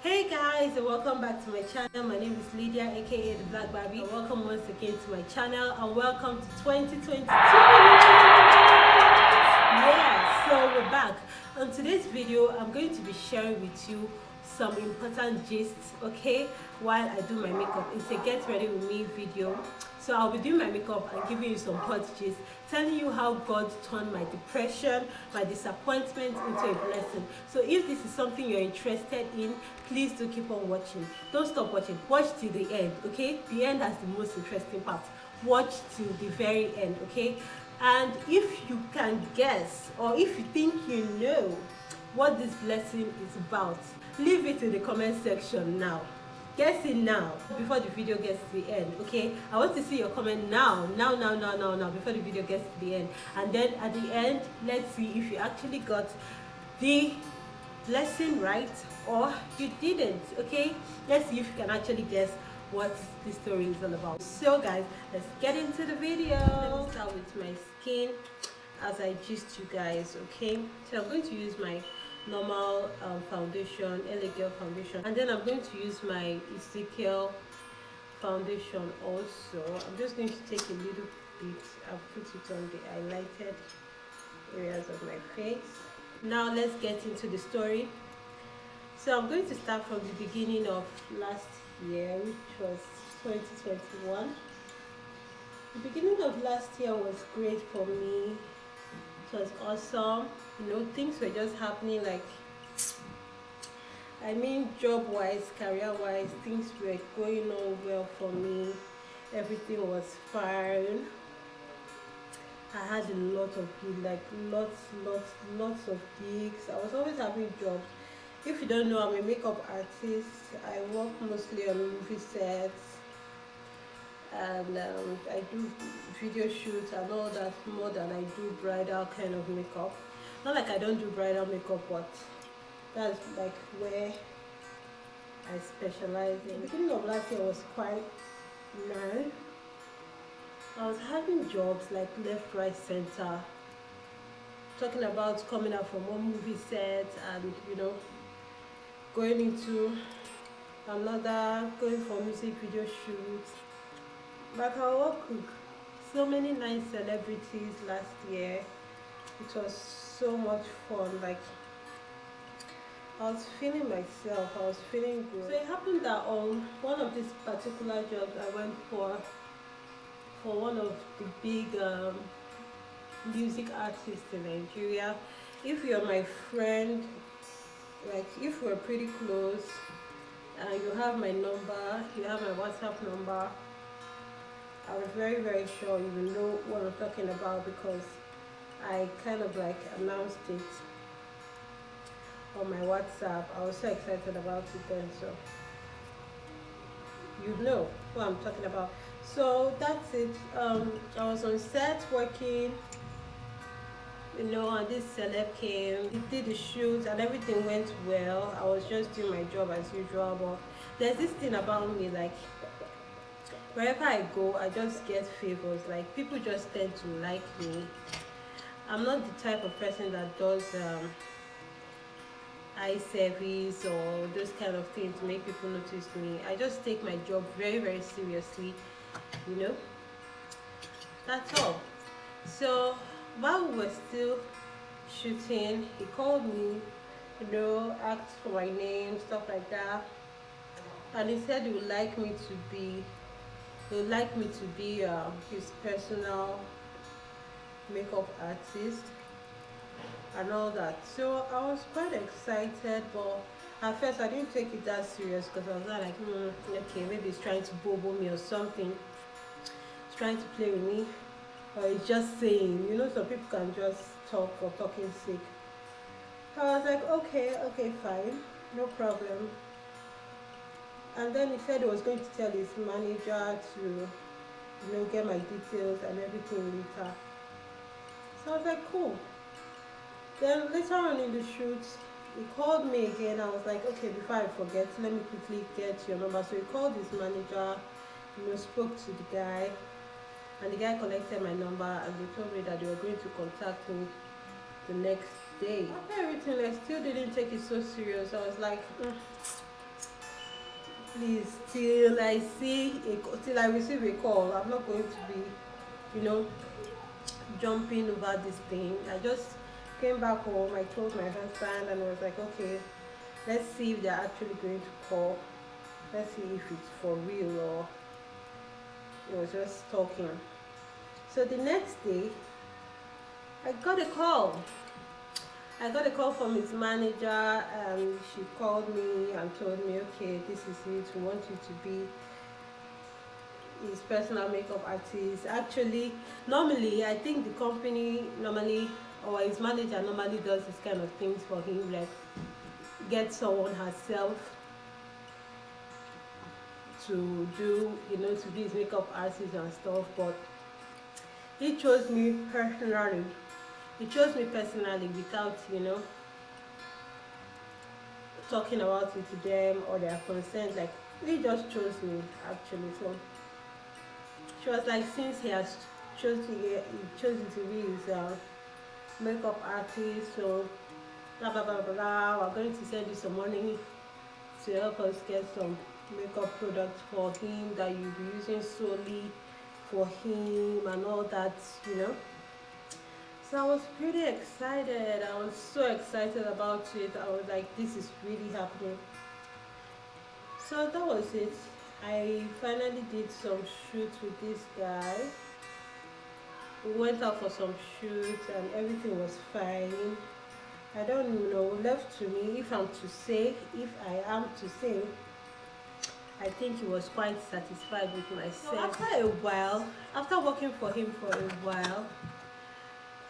Hey guys, and welcome back to my channel. My name is Lydia, aka the Black Barbie. And welcome once again to my channel, and welcome to 2022. Yeah, so we're back. On today's video, I'm going to be sharing with you some important gists, okay, while I do my makeup. It's a get ready with me video. So I'll be doing my makeup and giving you some hot gist, telling you how God turned my depression, my disappointment into a blessing. So if this is something you're interested in, please do keep on watching. Don't stop watching. Watch till the end, okay? The end has the most interesting part. Watch till the very end, okay? And if you can guess, or if you think you know what this blessing is about, leave it in the comment section now. Guess it now before the video gets to the end, okay? I want to see your comment now before the video gets to the end. And then at the end, let's see if you actually got the blessing right or you didn't, okay? Let's see if you can actually guess what this story is all about. So guys, let's get into the video. Let me start with my skin as I gist you guys, okay? So I'm going to use my normal foundation, LA Girl foundation, and then I'm going to use my Ezekiel foundation also. I'm just going to take a little bit and put it on the highlighted areas of my face. Now let's get into the story. So I'm going to start from the beginning of last year, which was 2021. The beginning of last year was great for me. It was awesome. You know, things were just happening, like, I mean, job-wise, career-wise, things were going on well for me. Everything was fine. I had a lot of gigs, like lots of gigs. I was always having jobs. If you don't know, I'm a makeup artist. I work mostly on movie sets, and I do video shoots and all that more than I do bridal kind of makeup. Not like I don't do bridal makeup, but that's like where I specialize in. The beginning of last year was quite nice. I was having jobs like left, right, center. Talking about coming out from one movie set and, you know, going into another, going for music video shoots. Like I work with so many nice celebrities last year. It was so much fun. Like, I was feeling myself, I was feeling good. So it happened that on one of these particular jobs I went for one of the big music artists in Nigeria. If you're my friend, like if we're pretty close, you have my number, you have my WhatsApp number, I'm very sure you will know what I'm talking about, because I kind of like announced it on my WhatsApp. I was so excited about it then, so you know what I'm talking about. So that's it. I was on set working, you know, and this celeb came. He did the shoot and everything went well. I was just doing my job as usual, but there's this thing about me, like wherever I go, I just get favors. Like, people just tend to like me. I'm not the type of person that does eye service or those kind of things to make people notice me. I just take my job very seriously, you know. That's all. So while we were still shooting, he called me, you know, asked for my name, stuff like that, and he said he would like me to be his personal makeup artist and all that. So I was quite excited, but at first I didn't take it that serious, because I was like, okay, maybe he's trying to bobo me or something. He's trying to play with me, or he's just saying, you know, some people can just talk for talking sake. So I was like, okay, fine, no problem. And then he said he was going to tell his manager to, you know, get my details and everything later. So I was like, cool. Then later on in the shoot, he called me again. I was like, okay, before I forget, let me quickly get your number. So he called his manager, you know, spoke to the guy, and the guy collected my number, and they told me that they were going to contact me the next day. After everything, I still didn't take it so serious. I was like, Please, till I receive a call, I'm not going to be, you know, jumping over this thing. I just came back home. I told my husband, and I was like, okay, let's see if they're actually going to call. Let's see if it's for real or it was just talking. So the next day, I got a call. I got a call from his manager, and she called me and told me, okay, this is it. We want you to be his personal makeup artist. Actually, normally, I think the company normally, or his manager normally does this kind of things for him, like get someone herself to do, to be his makeup artist and stuff. But he chose me personally. He chose me personally without, talking about it to them or their consent. Like, he just chose me actually. So she was like, since he has chosen to be his makeup artist, so blah blah blah blah, we're going to send you some money to help us get some makeup products for him that you'll be using solely for him and all that. So I was pretty excited. I was so excited about it. I was like, this is really happening. So that was it. I finally did some shoots with this guy. We went out for some shoots and everything was fine. I don't know, left to me if I am to say, I think he was quite satisfied with myself. So after a while, after working for him for a while,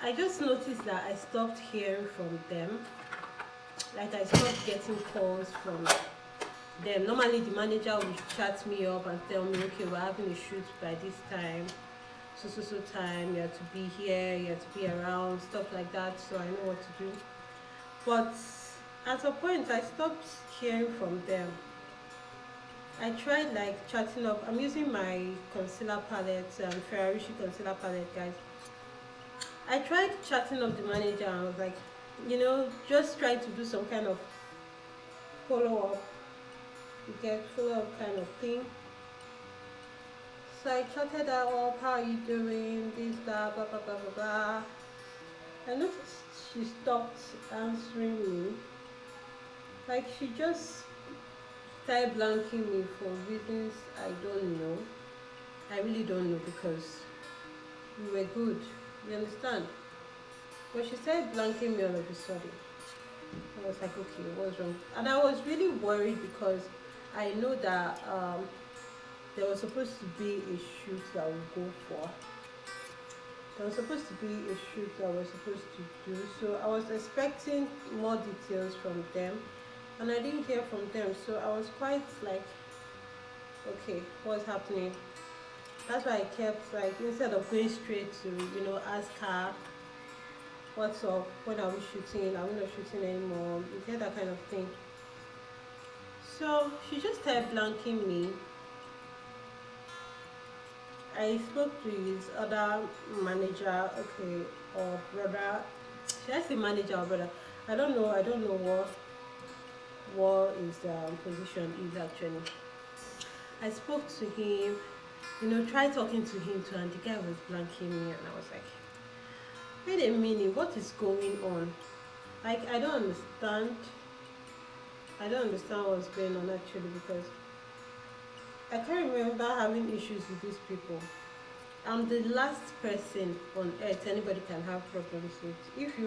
I just noticed that I stopped hearing from them. Like, I stopped getting calls from them. Normally the manager would chat me up and tell me, okay, we're having a shoot by this time, so time, you have to be here, you have to be around, stuff like that, so I know what to do. But at a point I stopped hearing from them. I tried like chatting up. I'm using my concealer palette, Ferrari concealer palette, guys. I tried chatting up the manager and I was like, just try to do some kind of follow-up. You get follow-up kind of thing. So I chatted her up, how are you doing, this, that, blah, blah, blah, blah, blah. I noticed she stopped answering me. Like, she just started blanking me for reasons I don't know. I really don't know, because we were good. You understand? But she started blanking me all of a sudden. I was like, okay, what's wrong? And I was really worried because I know that there was supposed to be a shoot that we go for. There was supposed to be a shoot that we're supposed to do. So I was expecting more details from them, and I didn't hear from them. So I was quite like, okay, what's happening? That's why I kept, like, instead of going straight to, ask her, what's up, when are we shooting, are we not shooting anymore, you get that kind of thing. So she just started blanking me. I spoke to his other manager, okay, or brother. Should I say manager or brother? I don't know what his position is actually. I spoke to him, tried talking to him too, and the guy was blanking me, and I was like, wait a minute, what is going on? Like, I don't understand what's going on actually, because I can't remember having issues with these people. I'm the last person on earth anybody can have problems with. If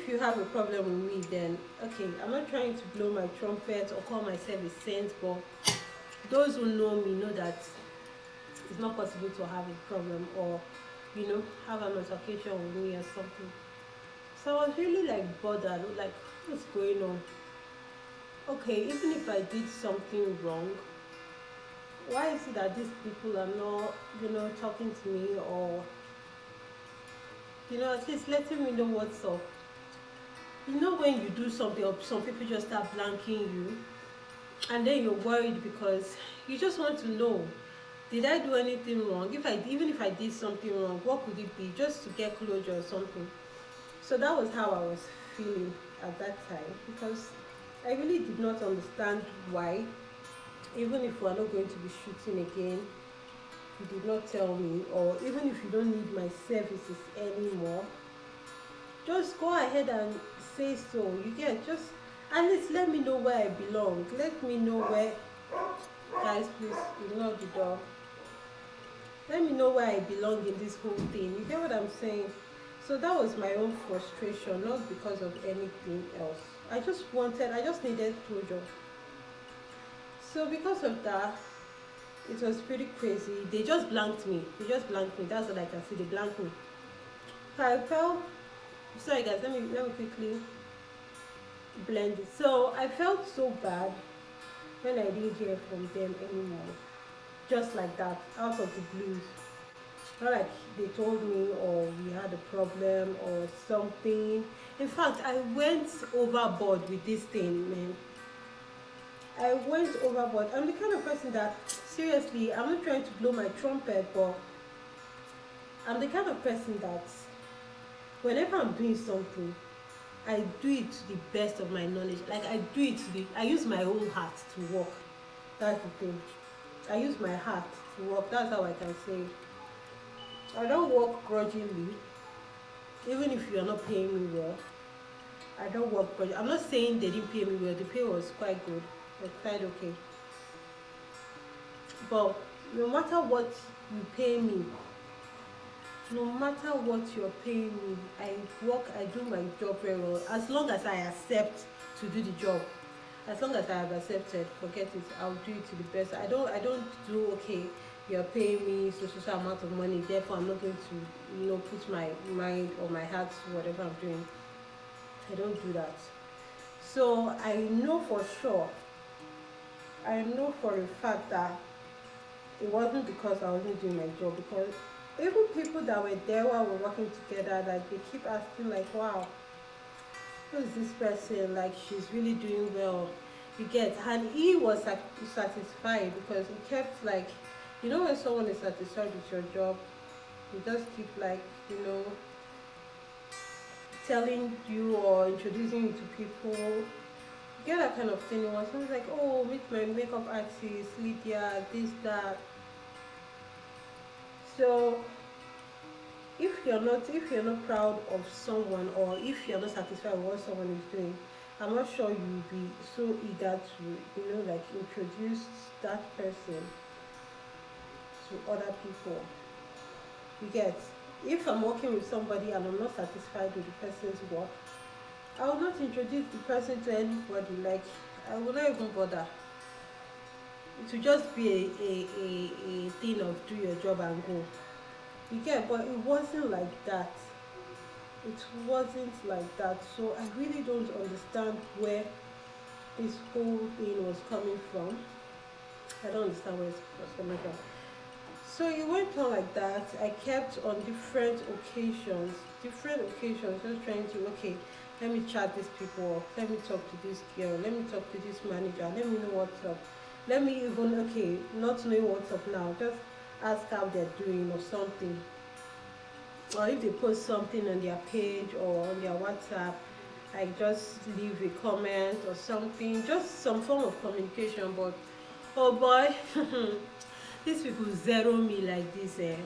you have a problem with me, then okay, I'm not trying to blow my trumpet or call myself a saint, but those who know me know that it's not possible to have a problem or have an altercation with me or something. So I was really like bothered, like, what's going on? Okay, even if I did something wrong, why is it that these people are not talking to me, or at least letting me know what's up? When you do something, or some people just start blanking you, and then you're worried because you just want to know, did I do anything wrong? Even if I did something wrong, what could it be? Just to get closure or something. So that was how I was feeling at that time, because I really did not understand why even if we are not going to be shooting again, you did not tell me, or even if you don't need my services anymore, just go ahead and say so. You get, just at least let me know where I belong. Let me know where, guys, please ignore the door. Let me know where I belong in this whole thing. You get what I'm saying? So that was my own frustration, not because of anything else. I just needed closure. So because of that, it was pretty crazy. They just blanked me. That's what I can see. They blanked me. So I felt, sorry guys, let me quickly blend it. So I felt so bad when I didn't hear from them anymore. Just like that, out of the blues. Not like they told me or we had a problem or something. In fact, I went overboard with this thing, man. I went overboard. I'm the kind of person that, seriously, I'm not trying to blow my trumpet, but I'm the kind of person that whenever I'm doing something, I do it to the best of my knowledge. Like I use my own heart to work. That's the thing. I use my heart to work. That's how I can say it. I don't work grudgingly, even if you are not paying me well. I don't work grudgingly. I'm not saying they didn't pay me well. The pay was quite good. It was quite okay. But no matter what you pay me, no matter what you're paying me, I work, I do my job very well. As long as I accept to do the job, as long as I have accepted, forget it, I'll do it to the best. I don't do, okay, you're paying me so amount of money, therefore I'm not going to, put my mind or my heart to whatever I'm doing. I don't do that. So I know for sure, I know for a fact that it wasn't because I wasn't doing my job, because even people that were there while we were working together, like they keep asking like, wow, who is this person? Like she's really doing well. You get, and he was satisfied because he kept like, when someone is satisfied with your job, he just keep like, telling you or introducing you to people. You get that kind of thing. It was always like, oh, meet my makeup artist, Lydia, this, that. So if you're not proud of someone, or if you're not satisfied with what someone is doing, I'm not sure you'll be so eager to like introduce that person to other people. You get, if I'm working with somebody and I'm not satisfied with the person's work, I will not introduce the person to anybody. Like I will not even bother. It will just be a thing of do your job and go. You get, but it wasn't like that. It wasn't like that. So I really don't understand where this whole thing was coming from. I don't understand where it was coming from. So it went on like that. I kept on different occasions, just trying to, okay, let me chat these people up, let me talk to this girl, let me talk to this manager, let me know what's up. Let me even, okay, not knowing what's up now, just ask how they're doing or something. Or if they post something on their page or on their WhatsApp, I just leave a comment or something, just some form of communication. But oh boy, these people zero me like this, eh?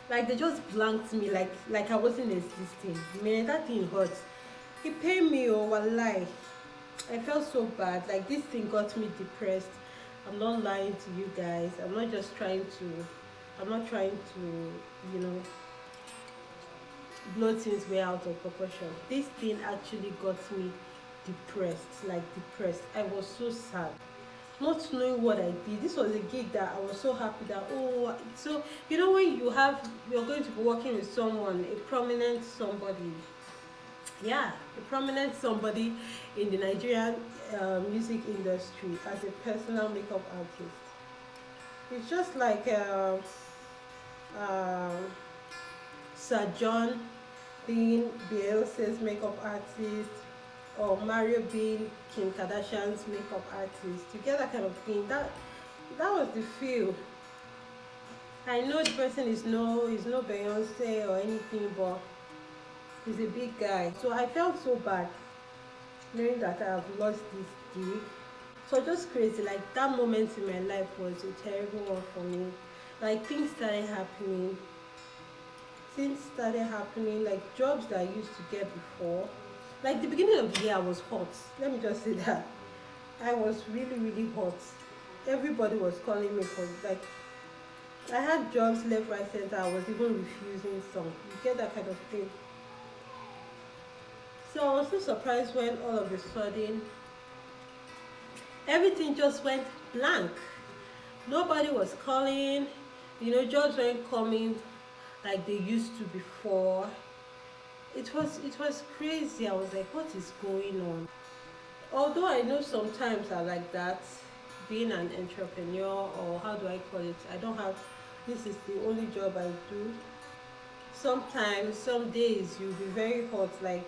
Like they just blanked me, like I wasn't existing. Man, that thing hurts. He paid me, oh wallahi. I felt so bad. Like this thing got me depressed. I'm not lying to you guys. I'm not trying to, blow things way out of proportion. This thing actually got me depressed. I was so sad. Not knowing what I did. This was a gig that I was so happy that, oh, so when you're going to be working with someone, a prominent somebody, a prominent somebody in the Nigerian music industry as a personal makeup artist. It's just like Sir John being Beyonce's makeup artist, or Mario being Kim Kardashian's makeup artist. You get that kind of thing. That was the feel. I know the person is no Beyonce or anything, but he's a big guy. So I felt so bad knowing that I have lost this gig. So just crazy. Like that moment in my life was a terrible one for me. Like things started happening, like jobs that I used to get before. Like the beginning of the year I was hot. Let me just say that. I was really, really hot. Everybody was calling me for, like, I had jobs left, right, center. I was even refusing some. You get that kind of thing. So I was so surprised when all of a sudden everything just went blank. Nobody was calling, jobs weren't coming like they used to before. It was crazy. I was like, what is going on? Although I know sometimes I like that, being an entrepreneur, or how do I call it? I don't have, this is the only job I do. Sometimes, some days you'll be very hot, like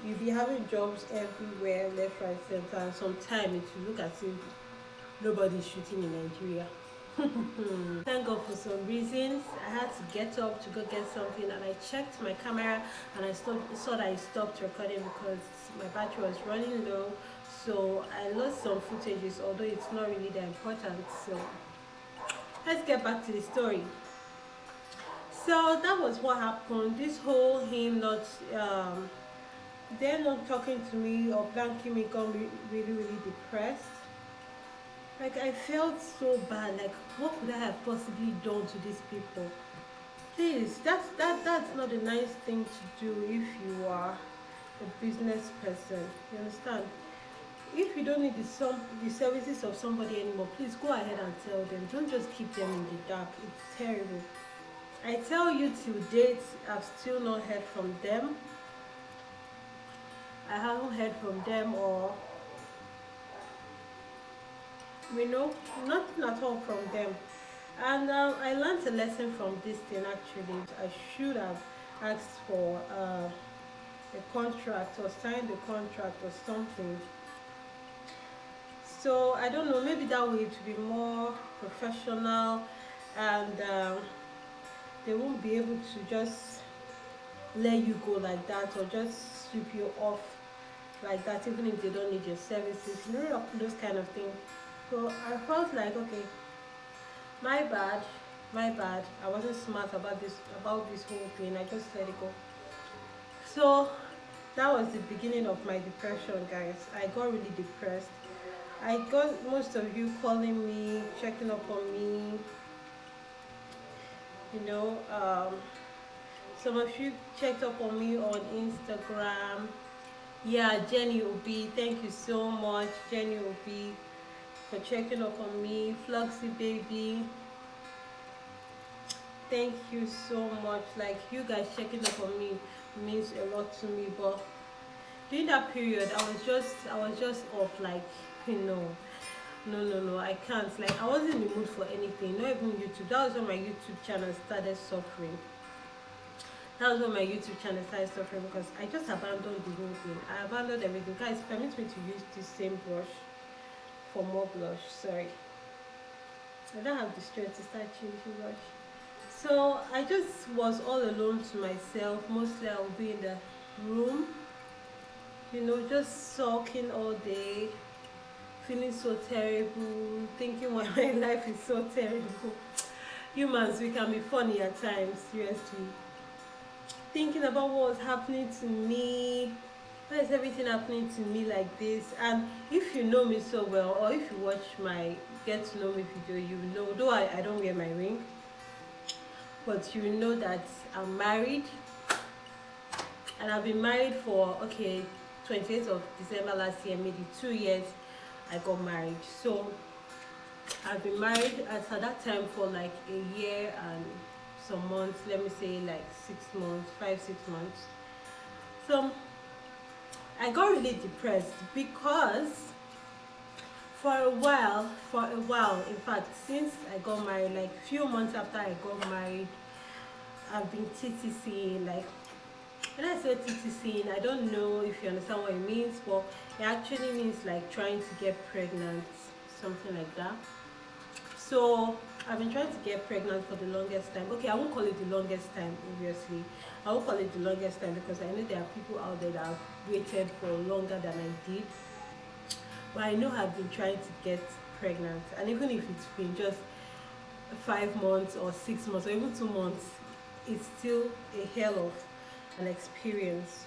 you'll be having jobs everywhere, left, right, center, and sometimes it will look as if nobody's shooting in Nigeria. Thank God for some reasons I had to get up to go get something, and I checked my camera and I saw that I stopped recording because my battery was running low. So I lost some footages, although it's not really that important. So let's get back to the story. So that was what happened. This whole him not they're not talking to me or blanking me got me really, really depressed. Like I felt so bad. Like what could I have possibly done to these people? Please, that's not a nice thing to do if you are a business person. You understand? If you don't need the services of somebody anymore, please go ahead and tell them. Don't just keep them in the dark. It's terrible. I tell you, till date, I've still not heard from them. I haven't heard from them, or nothing at all from them. And I learned a lesson from this thing. Actually, I should have asked for a contract or signed a contract or something. So I don't know, maybe that way to be more professional, and they won't be able to just let you go like that, or just sweep you off like that, even if they don't need your services, those kind of things. So I felt like, okay, my bad, I wasn't smart about this whole thing. I just let it go. So that was the beginning of my depression, guys. I got really depressed. I got most of you calling me, checking up on me. Some of you checked up on me on Instagram. Yeah, Jenny Obi, thank you so much, Jenny Obi, for checking up on me. Floxy Baby, thank you so much. Like, you guys checking up on me means a lot to me. But during that period, I was just off, like, no, I can't. Like, I wasn't in the mood for anything, not even YouTube. That was when my YouTube channel started suffering. Because I just abandoned the whole thing. I abandoned everything. Guys, permit me to use this same brush for more blush. Sorry, I don't have the strength to start changing brush. So I just was all alone to myself. Mostly I would be in the room, just sulking all day, feeling so terrible, thinking why my life is so terrible. Humans, we can be funny at times, seriously. Thinking about what was happening to me. Why is everything happening to me like this? And if you know me so well, or if you watch my get to know me video, you know, though I don't wear my ring, but you know that I'm married. And I've been married for, 28th of December last year, maybe 2 years I got married. So I've been married at that time for like a year and some months, let me say like 6 months, 5-6 months. So I got really depressed because for a while, in fact, since I got married, like few months after I got married, I've been TTCing. Like, when I say TTCing, I don't know if you understand what it means, but it actually means like trying to get pregnant, something like that. So I've been trying to get pregnant for the longest time. Okay, I won't call it the longest time, obviously. I won't call it the longest time because I know there are people out there that have waited for longer than I did. but I know I've been trying to get pregnant, and even if it's been just 5 months or 6 months or even 2 months, it's still a hell of an experience.